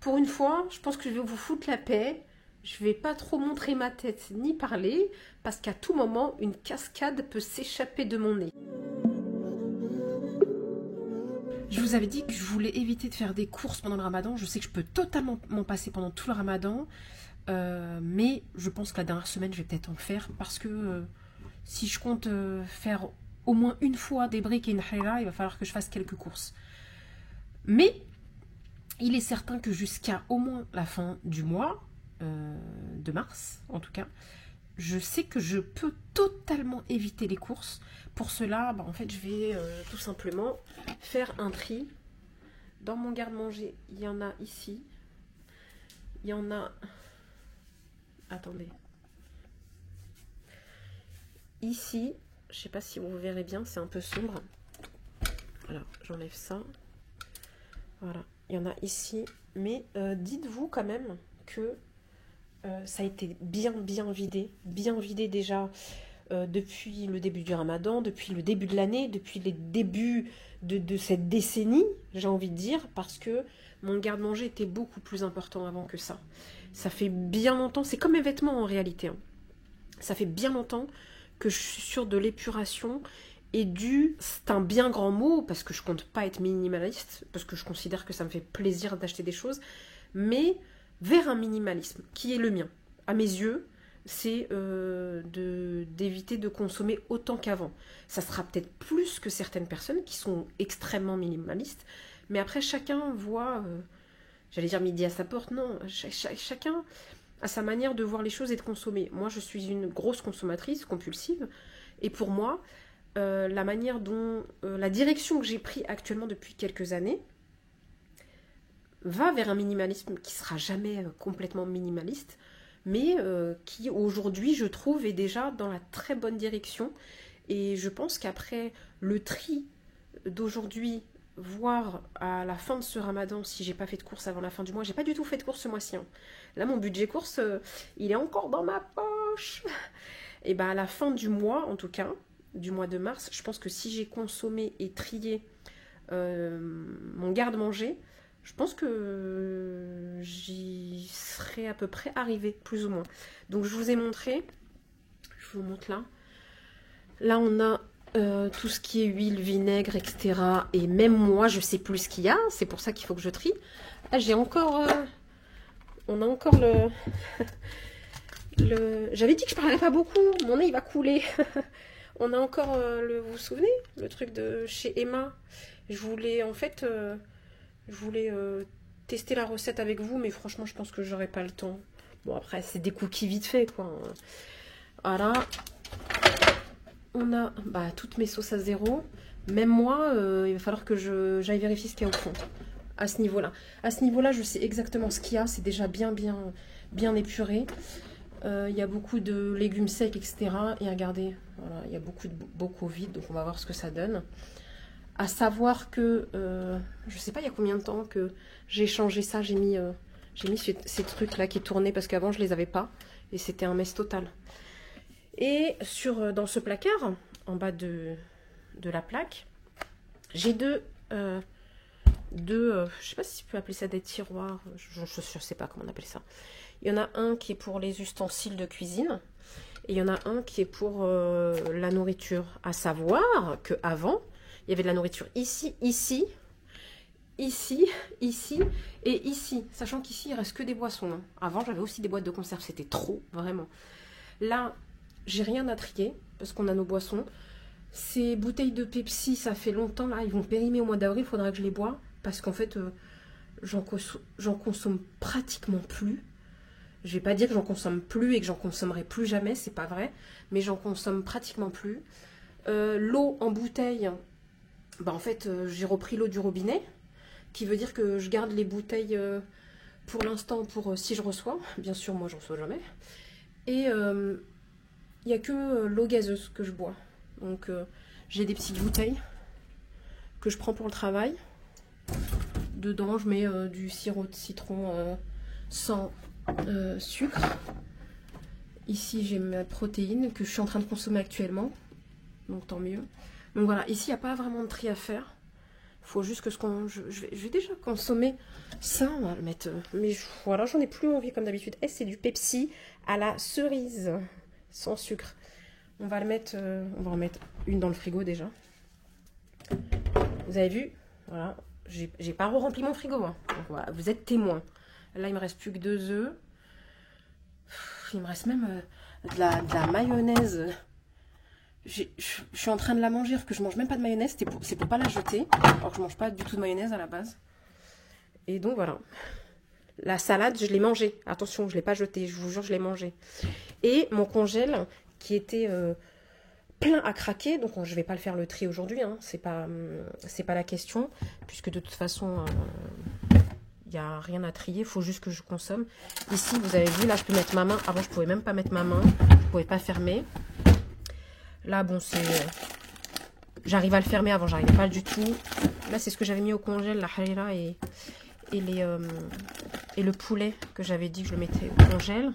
Pour une fois, je pense que je vais vous foutre la paix. Je vais pas trop montrer ma tête ni parler, parce qu'à tout moment, une cascade peut s'échapper de mon nez. Je vous avais dit que je voulais éviter de faire des courses pendant le ramadan. Je sais que je peux totalement m'en passer pendant tout le ramadan. Mais je pense que la dernière semaine, je vais peut-être en faire. Parce que si je compte faire au moins une fois des briques et une halala, il va falloir que je fasse quelques courses. Mais il est certain que jusqu'à au moins la fin du mois, de mars en tout cas, je sais que je peux totalement éviter les courses. Pour cela, en fait, je vais tout simplement faire un tri. Dans mon garde-manger, il y en a ici. Il y en a... Attendez. Ici, je ne sais pas si vous verrez bien, c'est un peu sombre. Voilà, j'enlève ça. Voilà, il y en a ici. Mais dites-vous quand même que ça a été bien vidé déjà depuis le début du ramadan, depuis le début de l'année, depuis les débuts de cette décennie, j'ai envie de dire, parce que mon garde-manger était beaucoup plus important avant que ça. Ça fait bien longtemps, c'est comme mes vêtements en réalité, hein. Ça fait bien longtemps que je suis sur de l'épuration et c'est un bien grand mot, parce que je compte pas être minimaliste, parce que je considère que ça me fait plaisir d'acheter des choses, mais vers un minimalisme qui est le mien. À mes yeux, c'est d'éviter de consommer autant qu'avant. Ça sera peut-être plus que certaines personnes qui sont extrêmement minimalistes, mais après chacun voit, j'allais dire midi à sa porte, non, chacun a sa manière de voir les choses et de consommer. Moi, je suis une grosse consommatrice compulsive, et pour moi, la manière dont, la direction que j'ai prise actuellement depuis quelques années, va vers un minimalisme qui sera jamais complètement minimaliste, mais qui aujourd'hui, je trouve, est déjà dans la très bonne direction. Et je pense qu'après le tri d'aujourd'hui, voire à la fin de ce ramadan, si j'ai pas fait de course avant la fin du mois, j'ai pas du tout fait de course ce mois-ci, hein. Là, mon budget course, il est encore dans ma poche. Et à la fin du mois, en tout cas, du mois de mars, je pense que si j'ai consommé et trié mon garde-manger, je pense que j'y serais à peu près arrivée, plus ou moins. Donc je vous ai montré, je vous montre là. Là on a tout ce qui est huile, vinaigre, etc. Et même moi, je sais plus ce qu'il y a, c'est pour ça qu'il faut que je trie. Ah, j'ai encore... on a encore le... J'avais dit que je parlais pas beaucoup, mon nez il va couler. On a encore vous vous souvenez, le truc de chez Emma. Je voulais en fait... je voulais tester la recette avec vous, mais franchement, je pense que j'aurai pas le temps. Bon, après, c'est des cookies vite fait, quoi. Voilà. On a toutes mes sauces à zéro. Même moi, il va falloir que j'aille vérifier ce qu'il y a au fond. À ce niveau-là. À ce niveau-là, je sais exactement ce qu'il y a. C'est déjà bien épuré. Il y a beaucoup de légumes secs, etc. Et regardez, voilà, il y a beaucoup de bocaux vides. Donc, on va voir ce que ça donne. À savoir que, je sais pas il y a combien de temps que j'ai changé ça, j'ai mis ces trucs là qui tournaient parce qu'avant je les avais pas et c'était un mess total. Et dans ce placard, en bas de la plaque, j'ai deux, je sais pas si tu peux appeler ça des tiroirs, je sais pas comment on appelle ça. Il y en a un qui est pour les ustensiles de cuisine et il y en a un qui est pour la nourriture. À savoir que avant il y avait de la nourriture ici, ici et ici. Sachant qu'ici, il reste que des boissons, hein. Avant, j'avais aussi des boîtes de conserve. C'était trop, vraiment. Là, j'ai rien à trier parce qu'on a nos boissons. Ces bouteilles de Pepsi, ça fait longtemps. Là, ils vont périmer au mois d'avril. Il faudra que je les bois parce qu'en fait, j'en consomme pratiquement plus. Je vais pas dire que j'en consomme plus et que j'en consommerai plus jamais. C'est pas vrai. Mais j'en consomme pratiquement plus. L'eau en bouteille... en fait, j'ai repris l'eau du robinet, qui veut dire que je garde les bouteilles pour l'instant pour si je reçois. Bien sûr, moi, j'en reçois jamais. Et il n'y a que l'eau gazeuse que je bois. Donc, j'ai des petites bouteilles que je prends pour le travail. Dedans, je mets du sirop de citron sans sucre. Ici, j'ai ma protéine que je suis en train de consommer actuellement. Donc, tant mieux. Donc voilà, ici, il n'y a pas vraiment de tri à faire. Faut juste que je vais déjà consommer ça. On va le mettre. Mais voilà, j'en ai plus envie comme d'habitude. Et c'est du Pepsi à la cerise, sans sucre. On va le mettre. On va en mettre une dans le frigo déjà. Vous avez vu? Voilà. J'ai pas rempli mon frigo. Hein. Donc, voilà, vous êtes témoins. Là, il me reste plus que 2 œufs. Il me reste même de la mayonnaise. Je suis en train de la manger, que je mange même pas de mayonnaise. C'est pour pas la jeter. Alors que je mange pas du tout de mayonnaise à la base. Et donc voilà. La salade, je l'ai mangée. Attention, je l'ai pas jetée. Je vous jure, je l'ai mangée. Et mon congèle qui était plein à craquer. Donc je vais pas le faire le tri aujourd'hui. Hein, c'est pas la question. Puisque de toute façon... il n'y a rien à trier, il faut juste que je consomme. Ici, vous avez vu, là, je peux mettre ma main. Avant, je ne pouvais même pas mettre ma main. Je ne pouvais pas fermer. Là, bon, c'est... J'arrive à le fermer. Avant, j'arrivais pas du tout. Là, c'est ce que j'avais mis au congèle, la harira et le poulet que j'avais dit que je le mettais au congèle.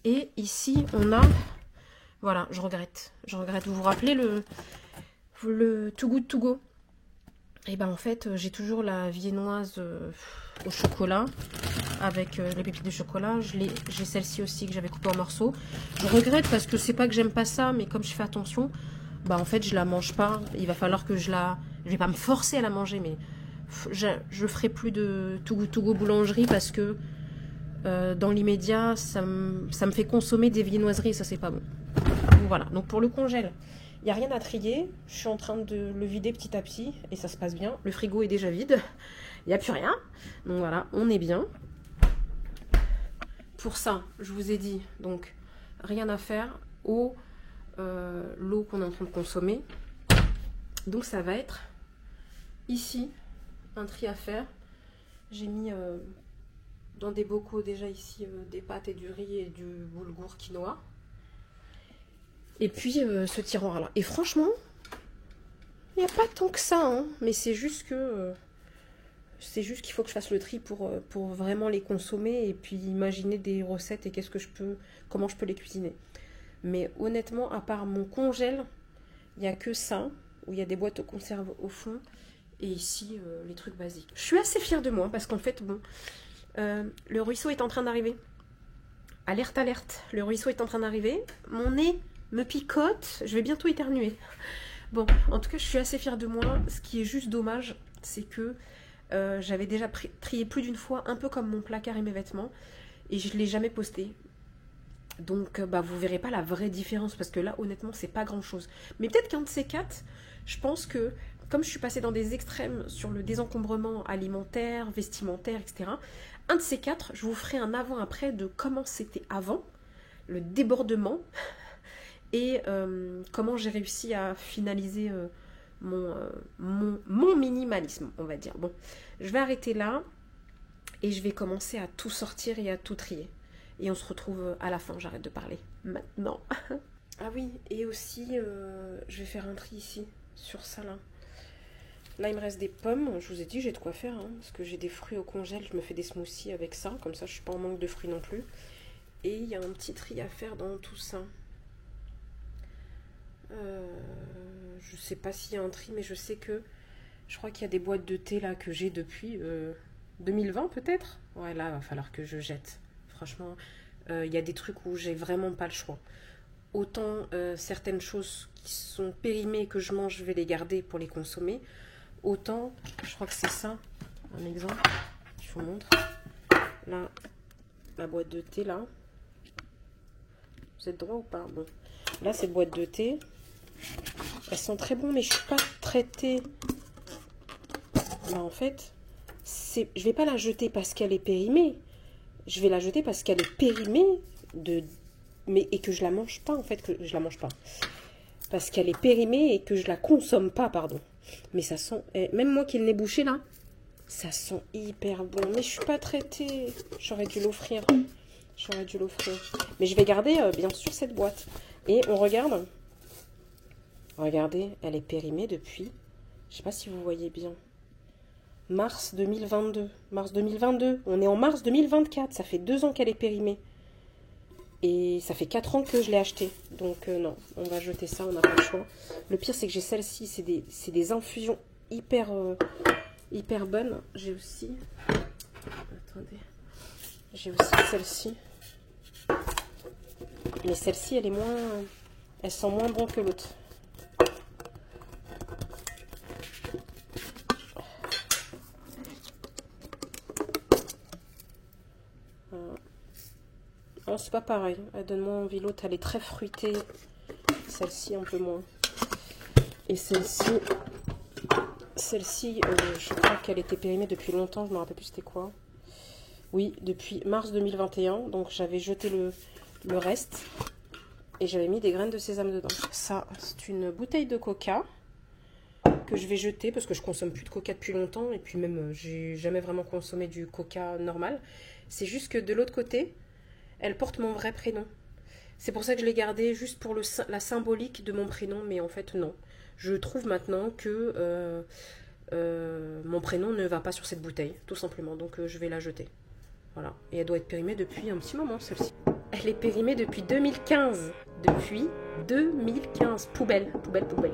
Et ici, on a... Voilà, je regrette. Je regrette. Vous vous rappelez le Too Good To Go? Et ben en fait, j'ai toujours la viennoise au chocolat avec les pépites de chocolat. J'ai celle-ci aussi que j'avais coupée en morceaux. Je regrette parce que c'est pas que j'aime pas ça, mais comme je fais attention, bah en fait je la mange pas. Il va falloir que je vais pas me forcer à la manger, mais je ferai plus de Too Good To Go boulangerie parce que dans l'immédiat, ça me fait consommer des viennoiseries et ça c'est pas bon. Donc, voilà. Donc pour le congèle. Il n'y a rien à trier, je suis en train de le vider petit à petit et ça se passe bien. Le frigo est déjà vide, il n'y a plus rien. Donc voilà, on est bien. Pour ça, je vous ai dit, donc rien à faire l'eau qu'on est en train de consommer. Donc ça va être ici un tri à faire. J'ai mis dans des bocaux déjà ici des pâtes et du riz et du boulgour quinoa. Et puis ce tiroir là. Et franchement, il n'y a pas tant que ça, hein, mais c'est juste que qu'il faut que je fasse le tri pour vraiment les consommer et puis imaginer des recettes et comment je peux les cuisiner. Mais honnêtement, à part mon congèle, il n'y a que ça, où il y a des boîtes de conserve au fond, et ici les trucs basiques. Je suis assez fière de moi parce qu'en fait, bon, le ruisseau est en train d'arriver. Alerte, alerte, le ruisseau est en train d'arriver. Mon nez me picote, je vais bientôt éternuer. Bon, en tout cas, je suis assez fière de moi. Ce qui est juste dommage, c'est que j'avais déjà trié plus d'une fois, un peu comme mon placard et mes vêtements, et je ne l'ai jamais posté. Donc, vous verrez pas la vraie différence, parce que là, honnêtement, c'est pas grand-chose. Mais peut-être qu'un de ces 4, je pense que, comme je suis passée dans des extrêmes sur le désencombrement alimentaire, vestimentaire, etc., un de ces 4, je vous ferai un avant-après de comment c'était avant, le débordement, et comment j'ai réussi à finaliser mon minimalisme, on va dire. Bon, je vais arrêter là et je vais commencer à tout sortir et à tout trier. Et on se retrouve à la fin, j'arrête de parler maintenant. Ah oui, et aussi, je vais faire un tri ici, sur ça là. Là, il me reste des pommes. Je vous ai dit, j'ai de quoi faire, hein, parce que j'ai des fruits au congèle. Je me fais des smoothies avec ça, comme ça je suis pas en manque de fruits non plus. Et il y a un petit tri à faire dans tout ça. Je sais pas s'il y a un tri, mais je sais que je crois qu'il y a des boîtes de thé là que j'ai depuis 2020 peut-être. Ouais, là il va falloir que je jette. Franchement, il y a des trucs où j'ai vraiment pas le choix. Autant certaines choses qui sont périmées que je mange, je vais les garder pour les consommer. Autant, je crois que c'est ça, un exemple, je vous montre. Là, la boîte de thé là. Vous êtes droit ou pas? Bon. Là, cette boîte de thé, elles sont très bonnes, mais je suis pas traitée. Bah, en fait, je vais pas la jeter parce qu'elle est périmée. Je vais la jeter parce qu'elle est périmée et que je la mange pas, en fait, que je la mange pas. Parce qu'elle est périmée et que je la consomme pas, pardon. Mais ça sent, même moi qui l'ai bouché là, ça sent hyper bon. Mais je suis pas traitée. J'aurais dû l'offrir. Mais je vais garder, bien sûr, cette boîte. Et on regarde. Regardez, elle est périmée depuis, je sais pas si vous voyez bien, mars 2022. Mars 2022. On est en mars 2024. Ça fait 2 ans qu'elle est périmée. Et ça fait 4 ans que je l'ai achetée. Donc non, on va jeter ça, on n'a pas le choix. Le pire, c'est que j'ai celle-ci. C'est des infusions hyper bonne. J'ai aussi... Attendez. J'ai aussi celle-ci. Mais celle-ci, elle est moins... Elle sent moins bon que l'autre. Non, c'est pas pareil. Elle donne moins envie. L'autre, elle est très fruitée. Celle-ci, un peu moins. Et celle-ci, je crois qu'elle était périmée depuis longtemps. Je me rappelle plus c'était quoi. Oui, depuis mars 2021. Donc, j'avais jeté le reste. Et j'avais mis des graines de sésame dedans. Ça, c'est une bouteille de coca que je vais jeter parce que je consomme plus de coca depuis longtemps. Et puis même, j'ai jamais vraiment consommé du coca normal. C'est juste que de l'autre côté, elle porte mon vrai prénom. C'est pour ça que je l'ai gardée juste pour la symbolique de mon prénom. Mais en fait, non. Je trouve maintenant que mon prénom ne va pas sur cette bouteille, tout simplement. Donc, je vais la jeter. Voilà. Et elle doit être périmée depuis un petit moment, celle-ci. Elle est périmée depuis 2015. Depuis 2015. Poubelle, poubelle, poubelle.